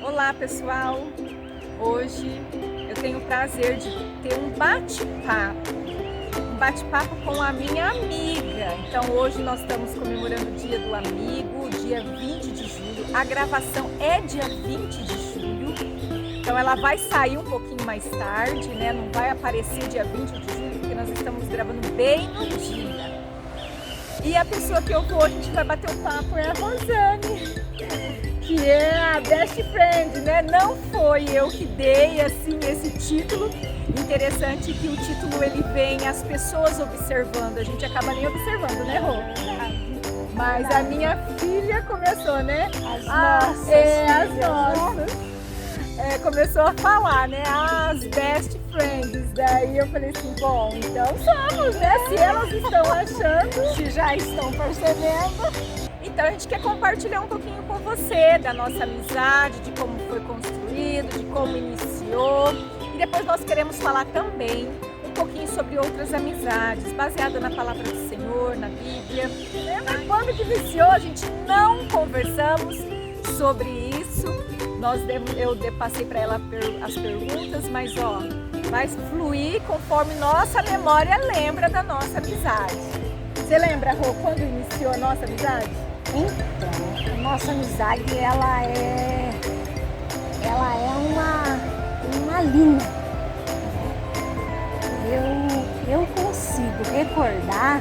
Olá pessoal, hoje eu tenho o prazer de ter um bate-papo com a minha amiga. Então hoje nós estamos comemorando o Dia do Amigo, dia 20 de julho. A gravação é dia 20 de julho, então ela vai sair um pouquinho mais tarde, né? Não vai aparecer dia 20 de julho, porque nós estamos gravando bem no dia. E a pessoa que eu vou, a gente vai bater um papo é a Rosane, que é a best friend, né? Não foi eu que dei assim esse título. Interessante que o título ele vem as pessoas observando, a gente acaba nem observando, né, Rô? Mas a minha filha começou, né? As nossas. Começou a falar, né? As best friends. Daí eu falei assim, bom, então somos, né? Se elas estão achando, Se já estão percebendo. então a gente quer compartilhar um pouquinho com você da nossa amizade, de como foi construído, de como iniciou. E depois nós queremos falar também um pouquinho sobre outras amizades, baseada na palavra do Senhor, na Bíblia. Lembra quando que iniciou? A gente não conversamos sobre isso. Eu passei para ela as perguntas, mas ó, vai fluir conforme nossa memória lembra da nossa amizade. Você lembra, Rô, quando iniciou a nossa amizade? Então, a nossa amizade, ela é uma linha. Eu consigo recordar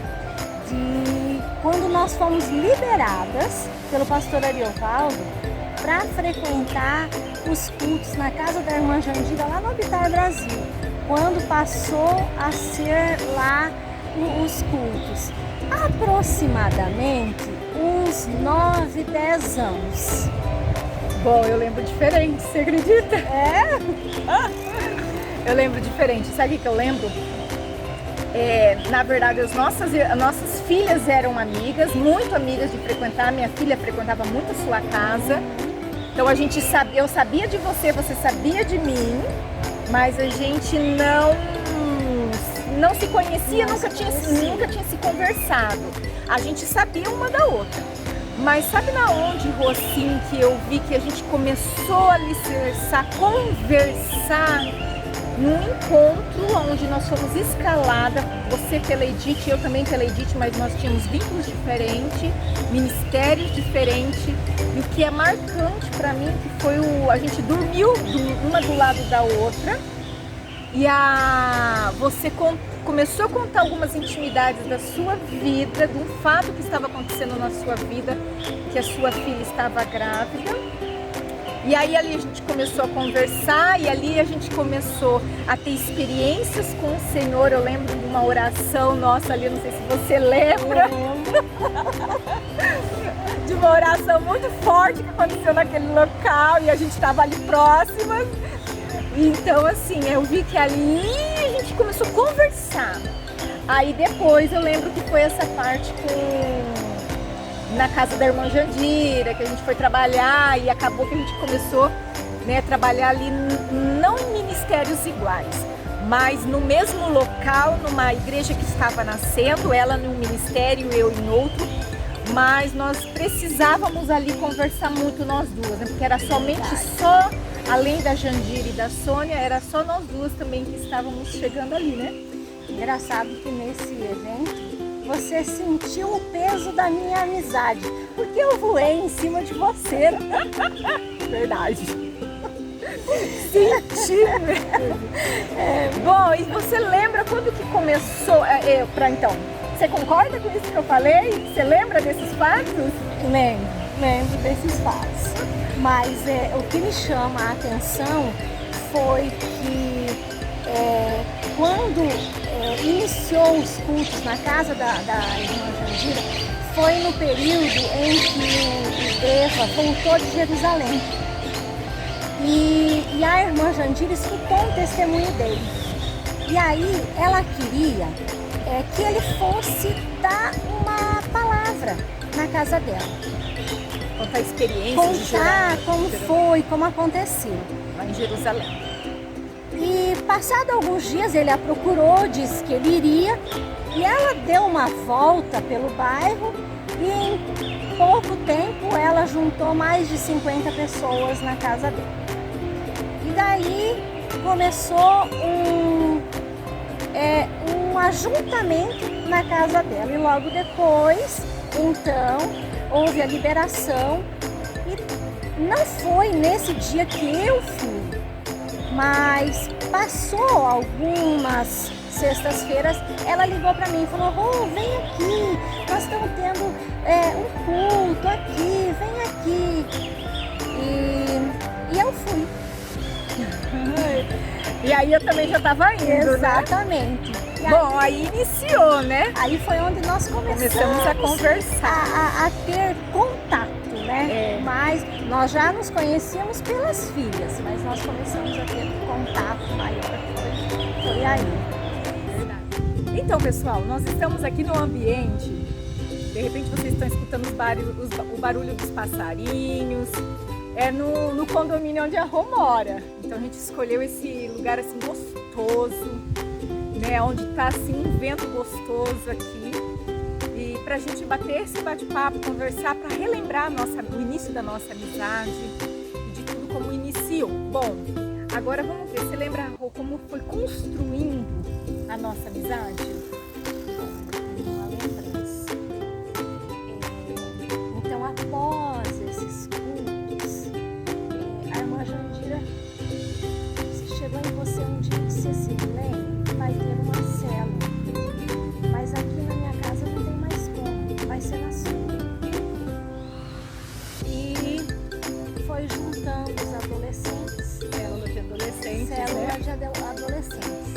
de quando nós fomos liberadas pelo pastor Ariovaldo para frequentar os cultos na casa da irmã Jandira, lá no Habitar Brasil, quando passou a ser lá os cultos. Aproximadamente uns 9, 10 anos. Bom, eu lembro diferente, você acredita? É? Eu lembro diferente. Sabe o que eu lembro? Na verdade, as nossas filhas eram amigas, muito amigas de frequentar. Minha filha frequentava muito a sua casa. Então eu sabia de você, você sabia de mim, mas a gente não se conhecia, nunca tinha se conversado. A gente sabia uma da outra. Mas sabe na onde, Rocinho, que eu vi que a gente começou a alicerçar, conversar num encontro onde nós fomos escalada, você pela Edith, eu também pela Edith, mas nós tínhamos vínculos diferentes, ministérios diferentes. E o que é marcante para mim que foi a gente dormiu uma do lado da outra e você começou a contar algumas intimidades da sua vida, de um fato que estava acontecendo na sua vida, que a sua filha estava grávida. E aí ali a gente começou a conversar e ali a gente começou a ter experiências com o Senhor. Eu lembro de uma oração nossa ali, não sei se você lembra. De uma oração muito forte que aconteceu naquele local e a gente estava ali próximas. Então assim, eu vi que ali a gente começou a conversar. Aí depois eu lembro que foi essa parte na casa da irmã Jandira, que a gente foi trabalhar e acabou que a gente começou, né, a trabalhar ali, não em ministérios iguais, mas no mesmo local, numa igreja que estava nascendo, ela num ministério, eu em outro, mas nós precisávamos ali conversar muito nós duas, né, porque era só, além da Jandira e da Sônia, era só nós duas também que estávamos chegando ali, né? Engraçado que nesse evento você sentiu o peso da minha amizade, porque eu voei em cima de você. Verdade. Senti mesmo. Bom, e você lembra quando que começou? Então, você concorda com isso que eu falei? Você lembra desses fatos? Lembro desses fatos. Mas o que me chama a atenção foi que quando iniciou os cultos na casa da irmã Jandira, foi no período em que o Eva voltou de Jerusalém. E a irmã Jandira escutou um testemunho dele. E aí ela queria que ele fosse dar uma palavra na casa dela. Contar a experiência Contar como foi, como aconteceu. Lá em Jerusalém. E passado alguns dias ele a procurou, disse que ele iria, e ela deu uma volta pelo bairro e em pouco tempo ela juntou mais de 50 pessoas na casa dela. E daí começou um ajuntamento na casa dela. E logo depois, então, houve a liberação. E não foi nesse dia que eu fui, mas passou algumas sextas-feiras, ela ligou para mim e falou: "Rô, vem aqui, nós estamos tendo um culto aqui, vem aqui." E eu fui. E aí eu também já estava indo, Exatamente. né? Bom, aí iniciou, né? Aí foi onde nós Começamos a conversar. a ter contato, né? Mas nós já nos conhecíamos pelas filhas, mas nós começamos a ter contato maior. Foi aí. Então, pessoal, nós estamos aqui no ambiente. De repente vocês estão escutando o barulho dos passarinhos. É no condomínio onde a Rô mora. Então a gente escolheu esse lugar assim gostoso, né? Onde tá assim um vento gostoso aqui. E pra gente bater esse bate-papo, conversar, para relembrar o início da nossa amizade e de tudo como iniciou. Bom, agora vamos ver, você lembra, Rô, como foi construindo a nossa amizade? Uma lembrança. Então, após esses cultos, a irmã Jandira chegou em você um dia e disse assim: "Lene, vai ter uma célula, mas aqui na minha casa não tem mais como, vai ser na sua." E foi juntando os adolescentes. Célula de adolescentes, né? De adolescentes.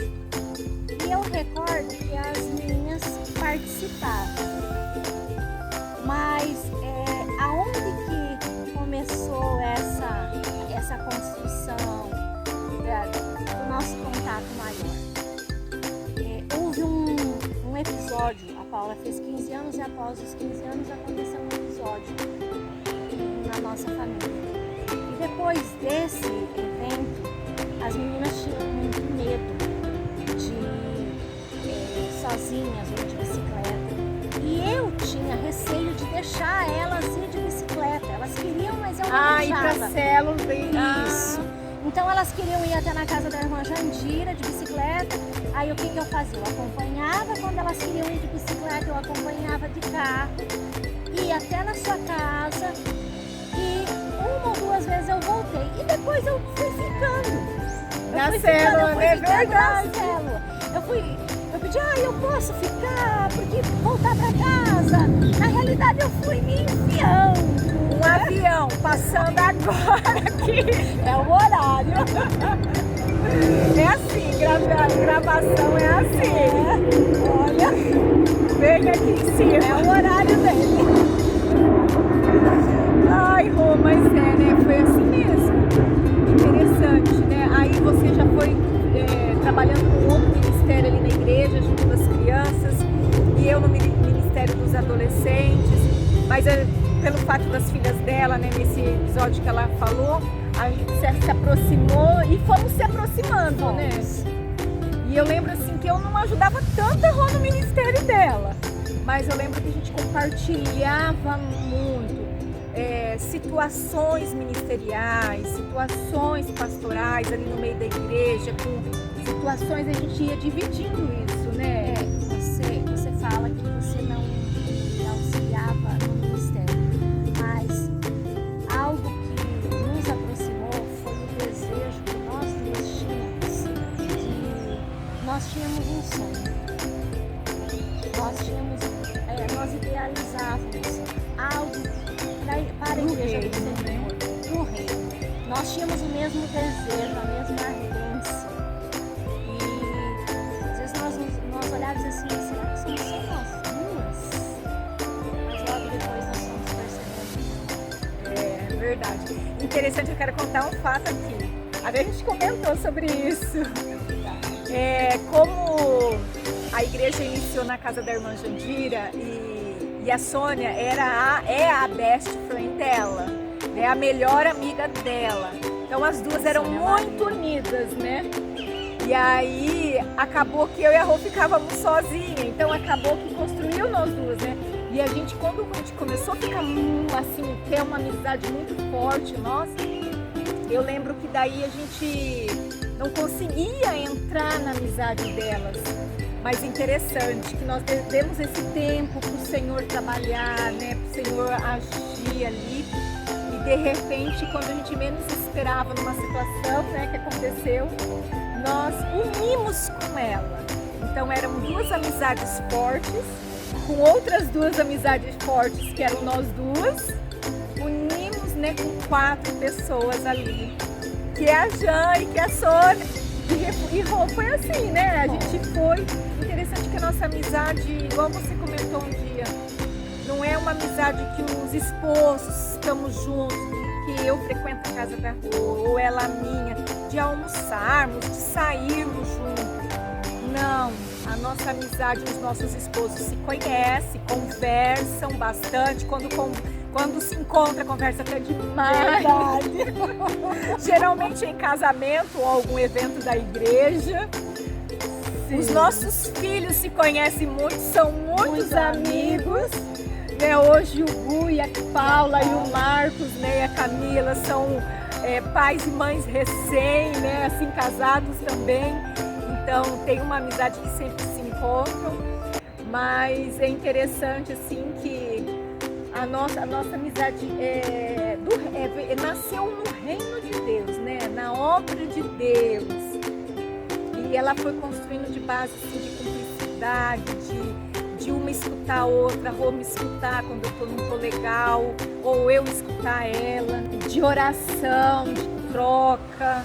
E eu recordo que as meninas participavam. Mas aonde que começou essa construção do nosso contato maior? Houve um episódio, a Paula fez 15 anos e após os 15 anos aconteceu um episódio na nossa família. E depois desse evento, as meninas tinham muito medo de ir sozinhas ou de bicicleta. E eu tinha receio de deixar elas ir de bicicleta. Elas queriam, mas eu não deixava. Ir pra célula. Isso. Então elas queriam ir até na casa da irmã Jandira de bicicleta. Aí o que eu fazia? Eu acompanhava quando elas queriam ir de bicicleta, eu acompanhava de carro, ia até na sua casa e uma ou duas vezes eu voltei. E depois eu fui ficando. Na célula, é verdade. Na célula. Eu pedi: eu posso ficar, porque voltar pra casa. Na realidade eu fui me enfiando. Um avião passando agora aqui. É o horário. É assim, gravação é assim. Olha, vem aqui em cima. é o horário dele. Ai, Rô, mas né? Foi assim mesmo. Interessante, né? Aí você já foi trabalhando com outro ministério ali na igreja, junto das crianças, e eu no ministério dos adolescentes. Mas pelo fato das filhas dela, né, nesse episódio que ela falou, a gente se aproximou e fomos se aproximando, né? E eu lembro assim que eu não ajudava tanto a Rô no ministério dela, mas eu lembro que a gente compartilhava muito situações ministeriais, situações pastorais ali no meio da igreja, com situações a gente ia dividindo isso, né? Você fala que você não auxiliava no ministério, mas algo que nos aproximou foi o desejo que nós duas tínhamos. Nós tínhamos um sonho, nós idealizávamos algo para a igreja do Senhor, para o reino. Nós tínhamos o mesmo desejo, a mesma ardência. E às vezes nós olhávamos assim: será que somos só nós duas? Mas logo depois nós fomos percebendo. É verdade. Interessante, eu quero contar um fato aqui. Até a gente comentou sobre isso. Como a igreja iniciou na casa da irmã Jandira e a Sônia é a best friend dela, é a melhor amiga dela. Então as duas eram muito unidas, né? E aí acabou que eu e a Rô ficávamos sozinhas. Então acabou que construiu nós duas, né? E a gente, quando a gente começou a ficar assim, ter uma amizade muito forte, nossa, eu lembro que daí a gente não conseguia entrar na amizade delas. Mas interessante que nós demos esse tempo para o Senhor trabalhar, né, para o Senhor agir ali. E de repente, quando a gente menos esperava numa situação, né, que aconteceu, nós unimos com ela. Então eram duas amizades fortes, com outras duas amizades fortes que eram nós duas, unimos, né, com 4 pessoas ali, que é a Jan e que é a Sônia. E foi assim, né? A gente foi. Interessante que a nossa amizade, igual você comentou um dia, não é uma amizade que os esposos estamos juntos, que eu frequento a casa da Rô, ou ela a minha, de almoçarmos, de sairmos juntos. Não, a nossa amizade, os nossos esposos se conhecem, conversam bastante, quando se encontra, conversa até demais. Verdade. Geralmente em casamento ou algum evento da igreja. Sim. Os nossos filhos se conhecem muito, são muitos amigos. Né? Hoje o Gu e a Paula e o Marcos, né, e a Camila são pais e mães recém, né, assim, casados também. Então tem uma amizade que sempre se encontram. Mas é interessante assim que a nossa amizade nasceu no reino de Deus, né? Na obra de Deus. E ela foi construindo de base assim, de cumplicidade, de uma escutar a outra, ou me escutar quando eu não tô legal, ou eu escutar ela, de oração, de troca.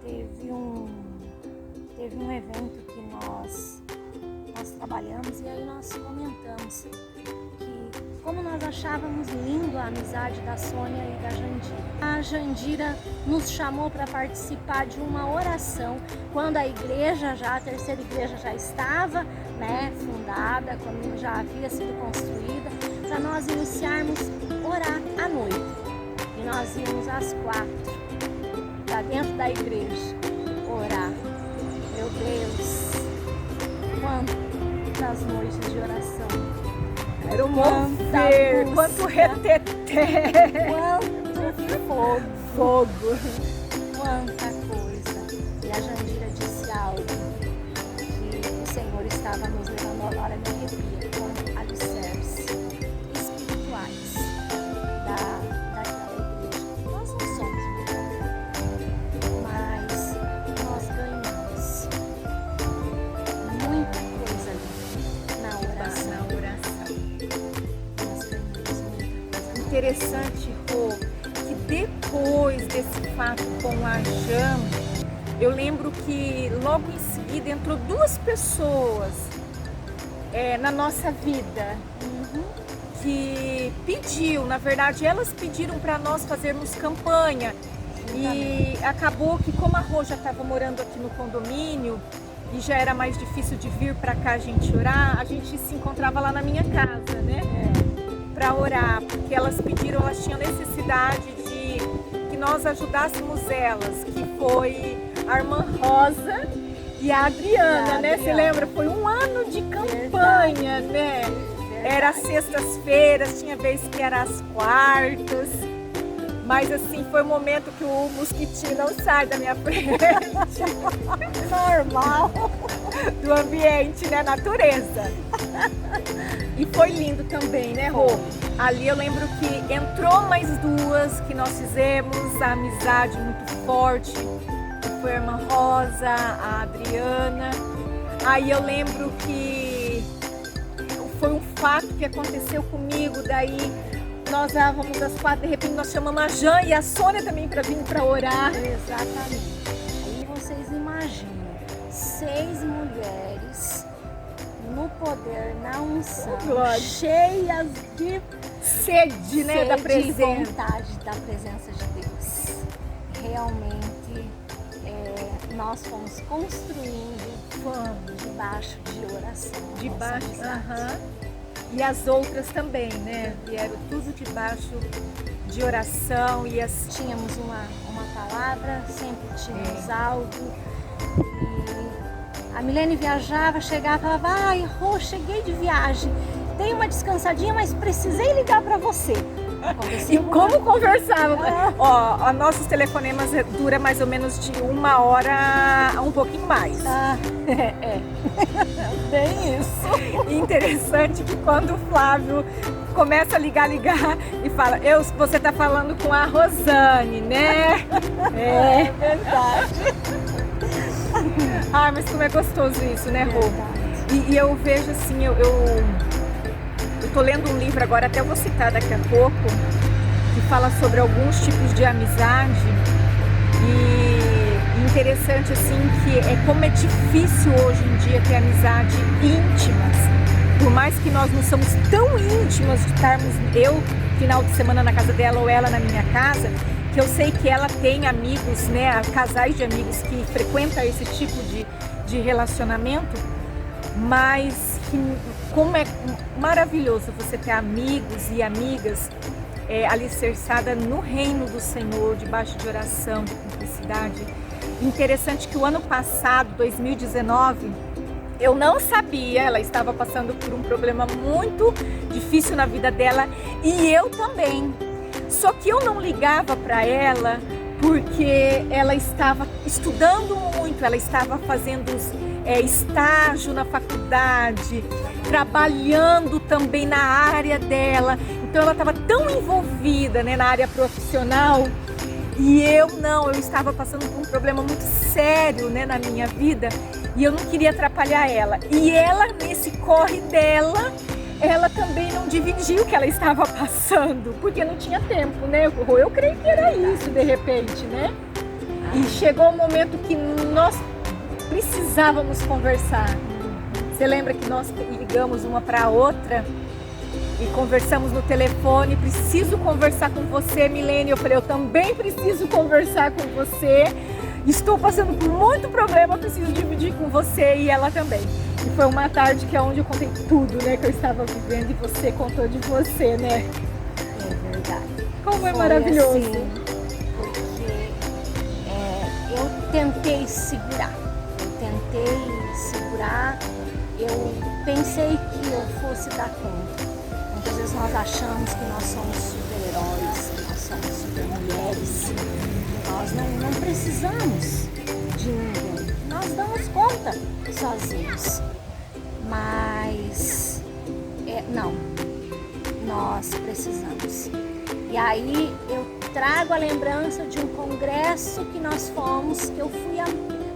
Teve um evento que nós trabalhamos e aí nós comentamos como nós achávamos lindo a amizade da Sônia e da Jandira. A Jandira nos chamou para participar de uma oração quando a terceira igreja já estava, né, fundada, quando já havia sido construída, para nós iniciarmos orar à noite. E nós íamos às 4 para dentro da igreja orar. Meu Deus, quantas noites de oração! Era um mover, quanto reteté, quanto fogo, quanta coisa. E a Jandira disse algo que o Senhor estava nos levando, agora me arrepia, com alicerces espirituais daquela igreja. Nós não somos melhores, mas nós ganhamos muita coisa ali na oração. Interessante, Rô, que depois desse fato com a Jan, eu lembro que logo em seguida entrou 2 pessoas na nossa vida que na verdade elas pediram para nós fazermos campanha. E acabou que, como a Rô já estava morando aqui no condomínio e já era mais difícil de vir para cá a gente orar, a gente se encontrava lá na minha casa, né? Para orar, porque elas tinham necessidade de que nós ajudássemos elas, que foi a irmã Rosa e a Adriana, né? Você lembra? Foi um ano de campanha, né? Era às sextas-feiras, tinha vez que era às quartas, mas assim, foi um momento que o mosquitinho não sai da minha frente. Normal. Do ambiente, né? Natureza. E foi lindo também, né, Rô? Ali eu lembro que entrou mais 2 que nós fizemos a amizade muito forte, que foi a irmã Rosa, a Adriana. Aí eu lembro que foi um fato que aconteceu comigo, daí nós estávamos às 4, de repente nós chamamos a Jan e a Sônia também para vir para orar. Exatamente. Aí vocês imaginam, 6 mulheres no poder, na unção, cheias de sede, né, da presença. De vontade da presença de Deus. Realmente, nós fomos construindo debaixo de oração. Debaixo, E as outras também, né? Vieram tudo debaixo de oração e tínhamos uma palavra, sempre tínhamos algo. E a Milene viajava, chegava e falava, ai, Rô, cheguei de viagem. dei uma descansadinha, mas precisei ligar para você. E como conversava? Ó, nossos telefonemas dura mais ou menos de 1 hora a um pouquinho mais. Bem isso. E interessante que quando o Flávio começa a ligar e fala, você tá falando com a Rosane, né? É verdade. Ai, mas como é gostoso isso, né, Rô? E eu vejo assim, eu tô lendo um livro agora, até vou citar daqui a pouco, que fala sobre alguns tipos de amizade. E interessante assim que como é difícil hoje em dia ter amizade íntimas. Por mais que nós não somos tão íntimas de estarmos final de semana na casa dela ou ela na minha casa, que eu sei que ela tem amigos, né, casais de amigos que frequentam esse tipo de relacionamento, mas como é maravilhoso você ter amigos e amigas alicerçada no reino do Senhor, debaixo de oração, de cumplicidade. Interessante que o ano passado, 2019, eu não sabia, ela estava passando por um problema muito difícil na vida dela e eu também. Só que eu não ligava para ela porque ela estava estudando muito, ela estava fazendo estágio na faculdade, trabalhando também na área dela. Então ela estava tão envolvida, né, na área profissional e eu estava passando por um problema muito sério, né, na minha vida e eu não queria atrapalhar ela. E ela, nesse corre dela, ela também não dividiu o que ela estava passando, porque não tinha tempo, né? Eu creio que era isso, de repente, né? E chegou o momento que nós precisávamos conversar. Você lembra que nós ligamos uma para a outra e conversamos no telefone? Preciso conversar com você, Milene. Eu falei, eu também preciso conversar com você. Estou passando por muito problema, preciso dividir com você e ela também. E foi uma tarde que é onde eu contei tudo, né, que eu estava vivendo e você contou de você, né? É verdade. Como é maravilhoso. Assim, porque eu tentei segurar. Eu pensei que eu fosse dar conta. Muitas vezes nós achamos que nós somos super-heróis, que nós somos super-mulheres. Nós não precisamos de ninguém. Nós damos conta sozinhos. Mas não, nós precisamos. E aí eu trago a lembrança de um congresso que nós fomos, que eu fui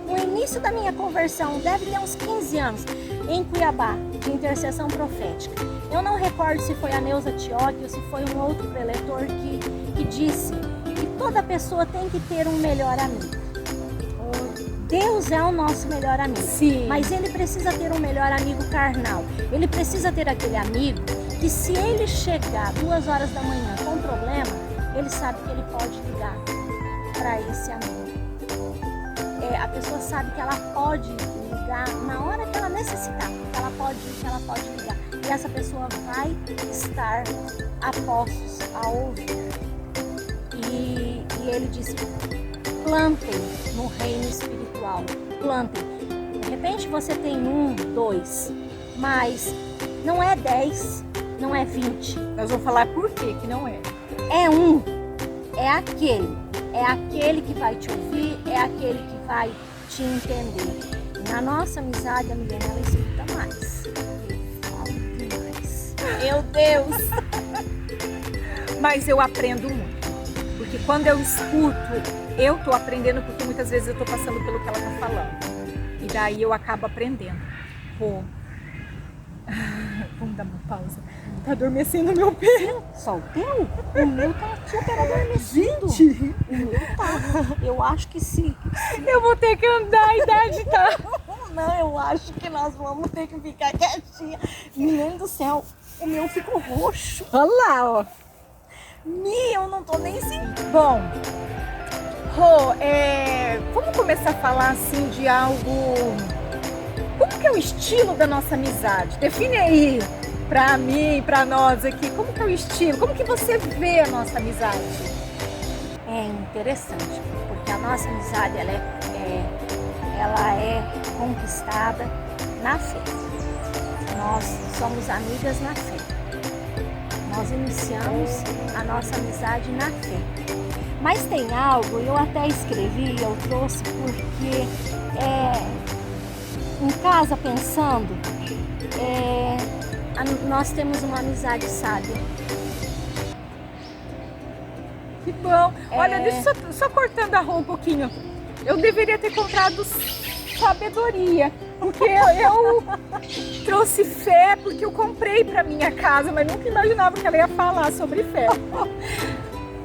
no início da minha conversão, deve ter uns 15 anos, em Cuiabá, de intercessão profética. Eu não recordo se foi a Neuza Tioque ou se foi um outro preletor que disse que toda pessoa tem que ter um melhor amigo. Deus é o nosso melhor amigo. Sim. Mas ele precisa ter um melhor amigo carnal. Ele precisa ter aquele amigo que, se ele chegar 2 horas da manhã com problema, ele sabe que ele pode ligar para esse amigo. A pessoa sabe que ela pode ligar na hora que ela necessitar, que ela pode ligar. E essa pessoa vai estar a postos a ouvir. E ele disse, plantem no reino espiritual, plantem. De repente você tem 1, 2, mas não é 10, não é 20. Nós vamos falar por quê que não é. É aquele que vai te ouvir, é aquele que vai te entender. E na nossa amizade, a Milene, ela escuta mais. Eu falo demais. Meu Deus! Mas eu aprendo muito. Porque quando eu escuto, eu tô aprendendo, porque muitas vezes eu tô passando pelo que ela tá falando. E daí eu acabo aprendendo. Vamos dar uma pausa. Tá adormecendo meu pé. Só o teu? O meu tá super adormecido. Gente. O meu tá. Eu acho que sim. Eu vou ter que andar, a idade tá. Não, eu acho que nós vamos ter que ficar quietinha. Menino do céu, o meu ficou roxo. Olha lá, ó. Eu não tô nem sentindo. Bom, Rô, vamos começar a falar assim de algo. Como que é o estilo da nossa amizade? Define aí pra mim, pra nós aqui, como que é o estilo? Como que você vê a nossa amizade? É interessante, porque a nossa amizade ela é conquistada na fé. Nós somos amigas na fé. Nós iniciamos a nossa amizade na fé. Mas tem algo, eu até escrevi, eu trouxe porque em casa pensando, nós temos uma amizade sábia. Que bom. Olha, deixa eu só cortando a Rô um pouquinho. Eu deveria ter comprado sabedoria, porque eu trouxe fé, porque eu comprei para minha casa, mas nunca imaginava que ela ia falar sobre fé.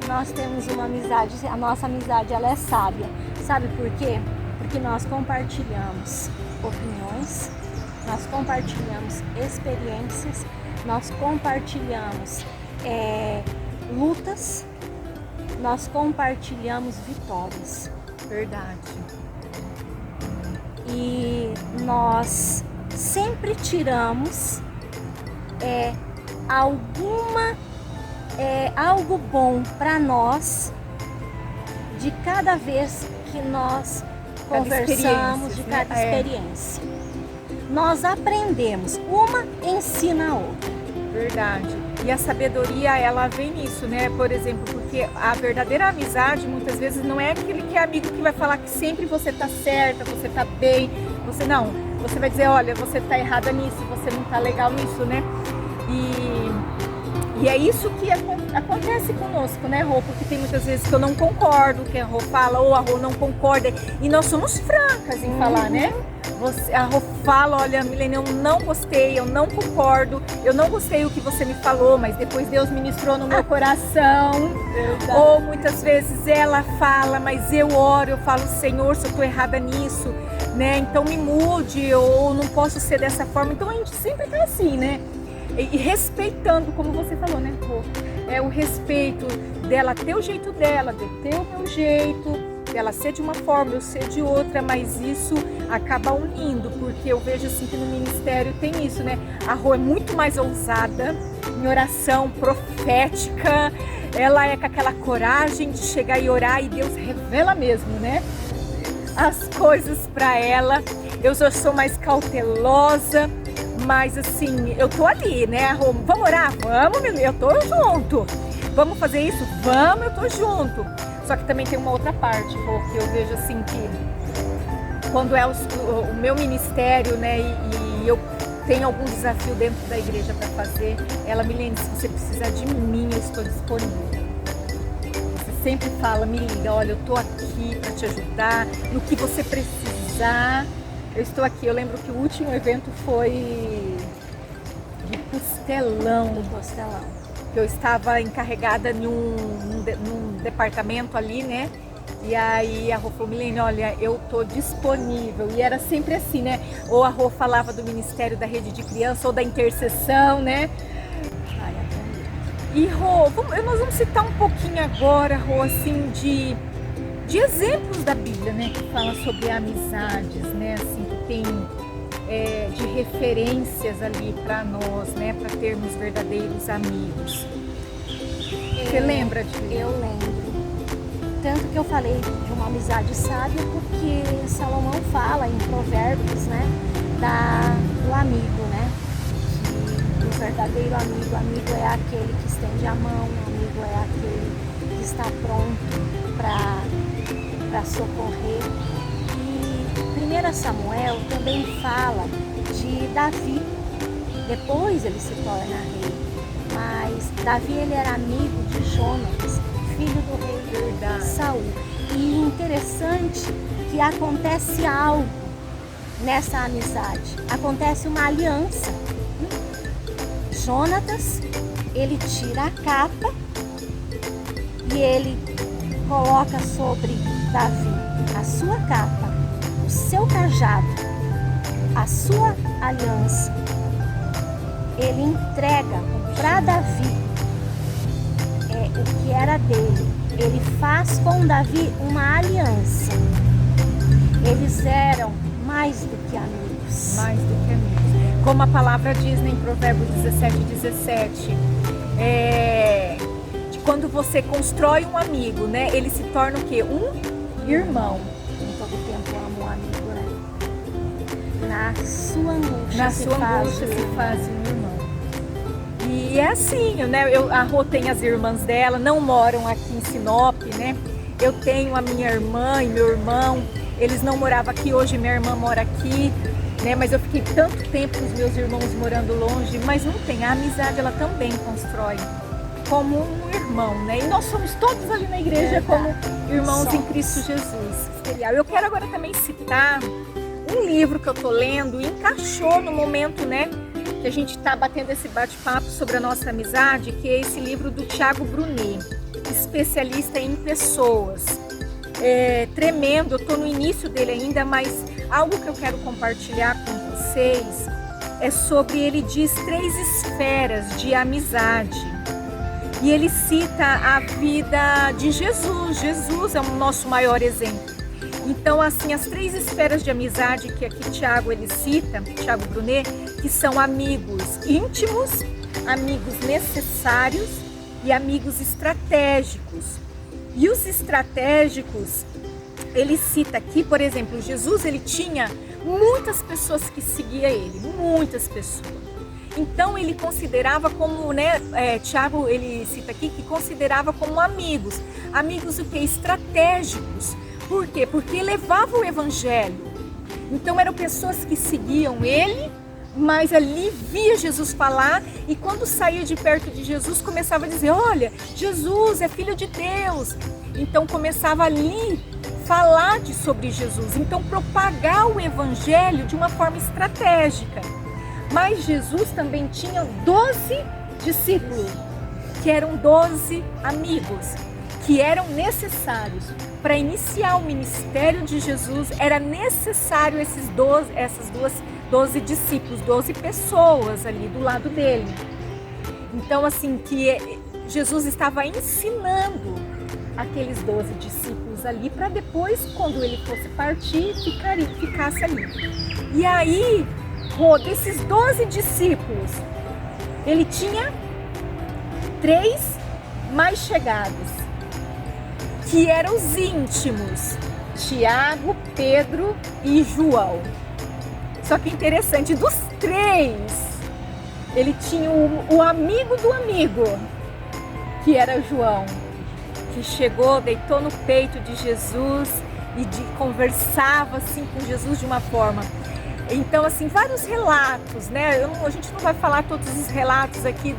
Nós temos uma amizade, a nossa amizade ela é sábia. Sabe por quê? Porque nós compartilhamos opiniões, nós compartilhamos experiências, nós compartilhamos lutas, nós compartilhamos vitórias. Verdade. E nós sempre tiramos algo bom para nós de cada vez que nós conversamos, de cada experiência. Nós aprendemos, uma ensina a outra. Verdade. E a sabedoria, ela vem nisso, né? Por exemplo, porque a verdadeira amizade, muitas vezes, não é aquele que é amigo que vai falar que sempre você tá certa, você tá bem. Você não. Você vai dizer, olha, você tá errada nisso, você não tá legal nisso, né? E é isso que acontece conosco, né, Rô? Porque tem muitas vezes que eu não concordo, que a Rô fala, ou a Rô não concorda. E nós somos francas em falar, né? A Rô fala, olha, Milene, eu não gostei, eu não concordo, eu não gostei o que você me falou, mas depois Deus ministrou no meu coração. Verdade. Ou muitas vezes ela fala, mas eu oro, eu falo, Senhor, se eu estou errada nisso, né? Então me mude, ou não posso ser dessa forma. Então a gente sempre tá assim, né? E respeitando, como você falou, né, Rô? É o respeito dela ter o jeito dela, de ter o meu jeito, dela ser de uma forma, eu ser de outra, mas isso acaba unindo, porque eu vejo assim que no ministério tem isso, né? A Rô é muito mais ousada em oração profética, ela é com aquela coragem de chegar e orar e Deus revela mesmo, né? As coisas para ela. Eu já sou mais cautelosa, mas assim, eu tô ali, né? Vamos orar? Vamos, eu tô junto. Vamos fazer isso? Vamos, eu tô junto. Só que também tem uma outra parte, porque eu vejo assim que quando é o meu ministério, né, e eu tenho algum desafio dentro da igreja para fazer, ela, Milene, se você precisar de mim, eu estou disponível. Você sempre fala, me liga, olha, eu tô aqui para te ajudar, no que você precisar, eu estou aqui. Eu lembro que o último evento foi de Costelão. Do Costelão. Eu estava encarregada num departamento ali, né? E aí a Rô falou, Milene, olha, eu tô disponível. E era sempre assim, né? Ou a Rô falava do Ministério da Rede de Criança ou da Intercessão, né? Ai, e Rô, nós vamos citar um pouquinho agora, Rô, assim, de exemplos da Bíblia, né? Que fala sobre amizades, né? Assim, que tem de referências ali para nós, né? Para termos verdadeiros amigos. Você lembra disso? Eu lembro. Tanto que eu falei de uma amizade sábia, porque Salomão fala em Provérbios, né? Do amigo, né? Que o verdadeiro amigo é aquele que estende a mão, o amigo é aquele que está pronto para socorrer. E 1 Samuel também fala de Davi. Depois ele se torna rei. Mas Davi, ele era amigo de Jonatas, filho do rei Saul. E interessante que acontece algo nessa amizade. Acontece uma aliança. Jonatas, ele tira a capa e ele coloca sobre Davi a sua capa, o seu cajado, a sua aliança. Ele entrega para Davi o que era dele. Ele faz com Davi uma aliança. Eles eram mais do que amigos. Mais do que amigos. Como a palavra diz, né, em Provérbios 17:17, de quando você constrói um amigo, né, ele se torna o quê? Um irmão. Em todo tempo amo um amigo, né? Na sua angústia, se faz um irmão. E é assim, né? A Rô tem as irmãs dela, não moram aqui em Sinop, né? Eu tenho a minha irmã e meu irmão, eles não moravam aqui, hoje minha irmã mora aqui, né? Mas eu fiquei tanto tempo com os meus irmãos morando longe, mas não tem. A amizade, ela também constrói como um irmão, né? E nós somos todos ali na igreja como irmãos em Cristo Jesus. Eu quero agora também citar um livro que eu tô lendo, e encaixou no momento, né, que a gente tá batendo esse bate-papo sobre a nossa amizade, que é esse livro do Thiago Brunet, especialista em pessoas. É tremendo, eu tô no início dele ainda, mas algo que eu quero compartilhar com vocês é sobre, ele diz 3 esferas de amizade. E ele cita a vida de Jesus. Jesus é o nosso maior exemplo. Então, assim, as 3 esferas de amizade que aqui Thiago ele cita, Thiago Brunet, que são amigos íntimos, amigos necessários e amigos estratégicos. E os estratégicos, ele cita aqui, por exemplo, Jesus, ele tinha muitas pessoas que seguiam ele, muitas pessoas. Então ele considerava como, né, Tiago, ele cita aqui que considerava como amigos. Amigos o que? Estratégicos. Por quê? Porque levava o evangelho. Então eram pessoas que seguiam ele, mas ali via Jesus falar, e quando saía de perto de Jesus começava a dizer, olha, Jesus é filho de Deus. Então começava ali falar sobre Jesus, então propagar o evangelho de uma forma estratégica. Mas Jesus também tinha 12 discípulos, que eram 12 amigos, que eram necessários. Para iniciar o ministério de Jesus, era necessário essas 12 discípulos, 12 pessoas ali do lado dele. Então, assim, que Jesus estava ensinando aqueles 12 discípulos ali, para depois, quando ele fosse partir, ficasse ali. E aí, desses 12 discípulos, ele tinha 3 mais chegados, que eram os íntimos, Tiago, Pedro e João. Só que interessante, dos 3, ele tinha o amigo do amigo, que era João, que chegou, deitou no peito de Jesus e conversava assim com Jesus de uma forma. Então, assim, vários relatos, né? A gente não vai falar todos os relatos aqui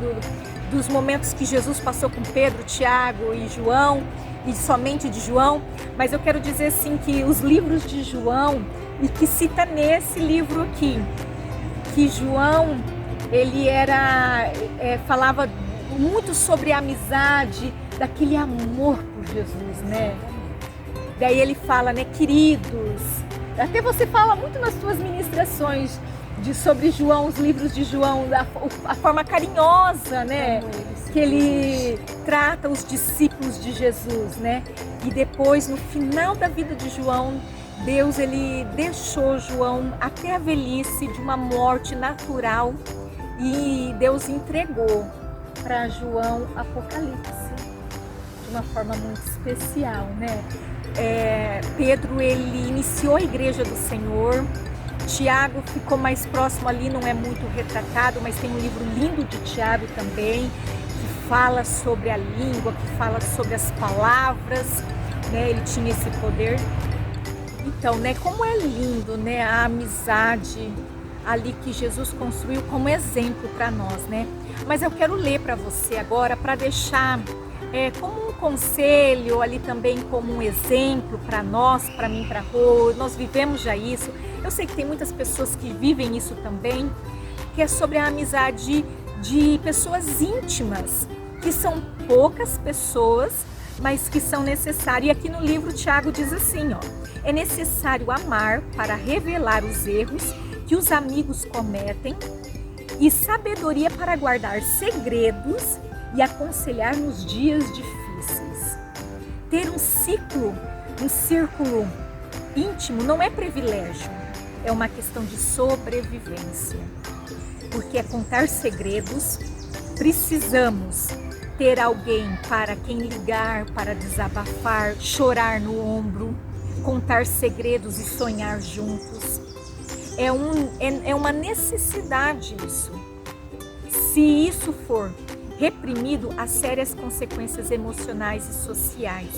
dos momentos que Jesus passou com Pedro, Tiago e João, e somente de João, mas eu quero dizer assim que os livros de João, e que cita nesse livro aqui, que João, ele falava muito sobre a amizade, daquele amor por Jesus, né? Daí ele fala, né, queridos, até você fala muito nas suas ministrações sobre João, os livros de João, a forma carinhosa, né, que ele trata os discípulos de Jesus, né? E depois, no final da vida de João, Deus, ele deixou João até a velhice de uma morte natural, e Deus entregou para João Apocalipse de uma forma muito especial, né? Pedro, ele iniciou a igreja do Senhor. Tiago ficou mais próximo ali, não é muito retratado, mas tem um livro lindo de Tiago também, que fala sobre a língua, que fala sobre as palavras, né? Ele tinha esse poder. Então, né, como é lindo, né, a amizade ali que Jesus construiu como exemplo para nós, né? Mas eu quero ler para você agora, para deixar como um conselho ali também, como um exemplo para nós, para mim, para a Rô. Nós vivemos já isso. Eu sei que tem muitas pessoas que vivem isso também, que é sobre a amizade de pessoas íntimas, que são poucas pessoas, mas que são necessárias. E aqui no livro Tiago diz assim, ó: é necessário amar para revelar os erros que os amigos cometem, e sabedoria para guardar segredos e aconselhar nos dias difíceis. Ter um círculo íntimo não é privilégio, é uma questão de sobrevivência. Porque é contar segredos, precisamos ter alguém para quem ligar, para desabafar, chorar no ombro, contar segredos e sonhar juntos. é uma necessidade isso. Se isso for reprimido, há sérias consequências emocionais e sociais.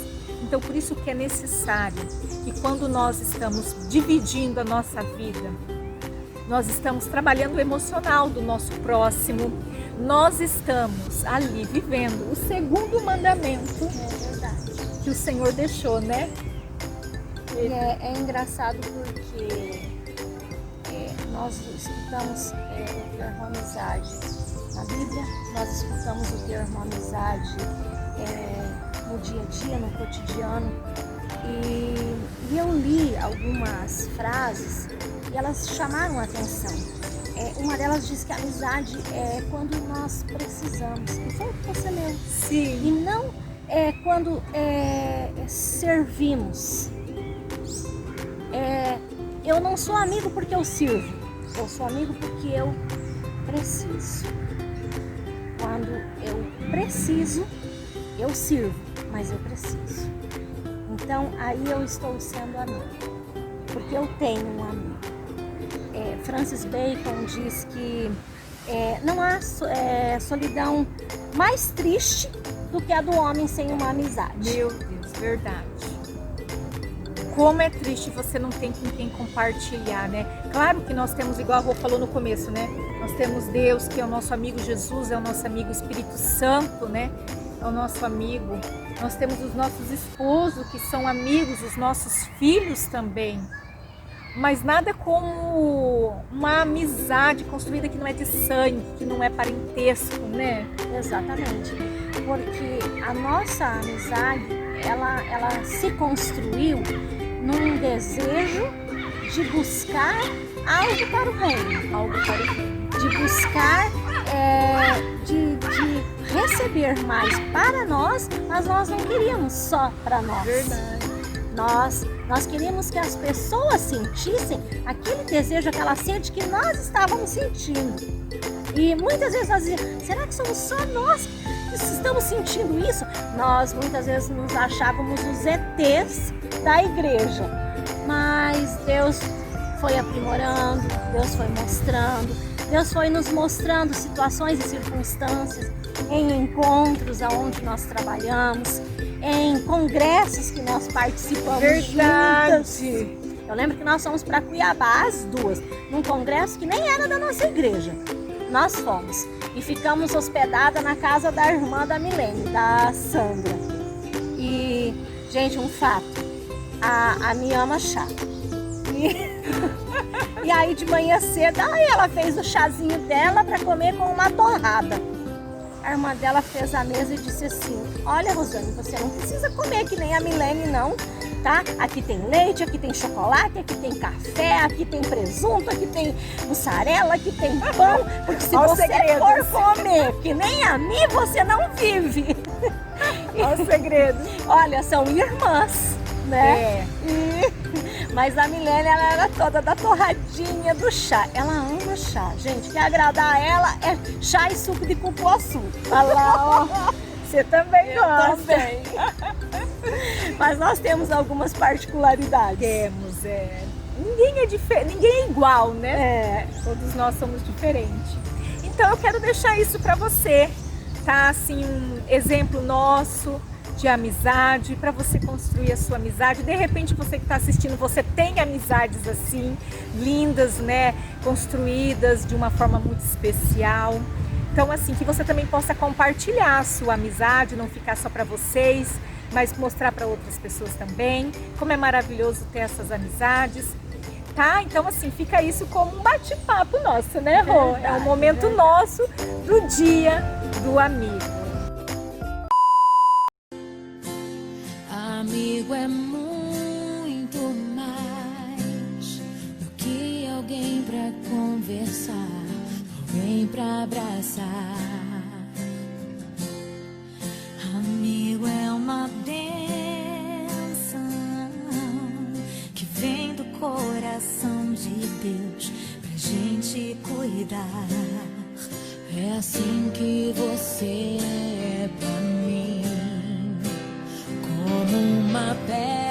Então, por isso que é necessário que quando nós estamos dividindo a nossa vida, nós estamos trabalhando o emocional do nosso próximo, nós estamos ali vivendo o segundo mandamento que o Senhor deixou, né? E é engraçado porque nós escutamos o termo amizade na Bíblia, nós escutamos o termo amizade no dia a dia, no cotidiano, e eu li algumas frases e elas chamaram a atenção. Uma delas diz que a amizade é quando nós precisamos, e foi o que você leu. Sim. E não quando servimos. Eu não sou amigo porque eu sirvo, eu sou amigo porque eu preciso. Quando eu preciso, eu sirvo, mas eu preciso. Então aí eu estou sendo amigo, porque eu tenho um amigo. Francis Bacon diz que não há solidão mais triste do que a do homem sem uma amizade. Meu Deus, verdade. Como é triste você não ter com quem compartilhar, né? Claro que nós temos, igual a Rô falou no começo, né? Nós temos Deus, que é o nosso amigo Jesus, é o nosso amigo Espírito Santo, né? É o nosso amigo. Nós temos os nossos esposos, que são amigos, os nossos filhos também. Mas nada como uma amizade construída que não é de sangue, que não é parentesco, né? Exatamente. Porque a nossa amizade, ela se construiu num desejo de buscar algo para o reino. Algo para o reino. De buscar, de receber mais para nós, mas nós não queríamos só para nós. Verdade. Nós queríamos que as pessoas sentissem aquele desejo, aquela sede que nós estávamos sentindo. E muitas vezes nós dizíamos, será que somos só nós que estamos sentindo isso? Nós muitas vezes nos achávamos os ETs da igreja. Mas Deus foi aprimorando, Deus foi mostrando, Deus foi nos mostrando situações e circunstâncias em encontros aonde nós trabalhamos, em congressos que nós participamos. Verdade. Juntas. Eu lembro que nós fomos para Cuiabá, as duas, num congresso que nem era da nossa igreja. Nós fomos e ficamos hospedadas na casa da irmã da Milene, da Sandra. E, gente, um fato, a Mi ama chá. E aí de manhã cedo, ela fez o chazinho dela para comer com uma torrada. A irmã dela fez a mesa e disse assim, olha, Rosane, você não precisa comer que nem a Milene não, tá? Aqui tem leite, aqui tem chocolate, aqui tem café, aqui tem presunto, aqui tem mussarela, aqui tem pão, porque se você for comer que nem a mim, você não vive. Olha o segredo. Olha, são irmãs, né? Mas a Milene, ela era toda da torradinha do chá. Ela ama chá. Gente, quer agradar a ela é chá e suco de cupuaçu. Olha lá, ó. Você também gosta. Também. Mas nós temos algumas particularidades. Temos, ninguém é igual, né? Todos nós somos diferentes. Então eu quero deixar isso para você, tá? Assim, um exemplo nosso de amizade, para você construir a sua amizade. De repente você que está assistindo, você tem amizades assim, lindas, né? Construídas de uma forma muito especial. Então assim, que você também possa compartilhar a sua amizade, não ficar só para vocês, mas mostrar para outras pessoas também, como é maravilhoso ter essas amizades, tá? Então assim, fica isso como um bate-papo nosso, né, Rô? Verdade, é um momento nosso do Dia do Amigo. Amigo é muito mais do que alguém pra conversar, alguém pra abraçar. Amigo é uma bênção que vem do coração de Deus pra gente cuidar. É assim que você é pra mim, como uma pedra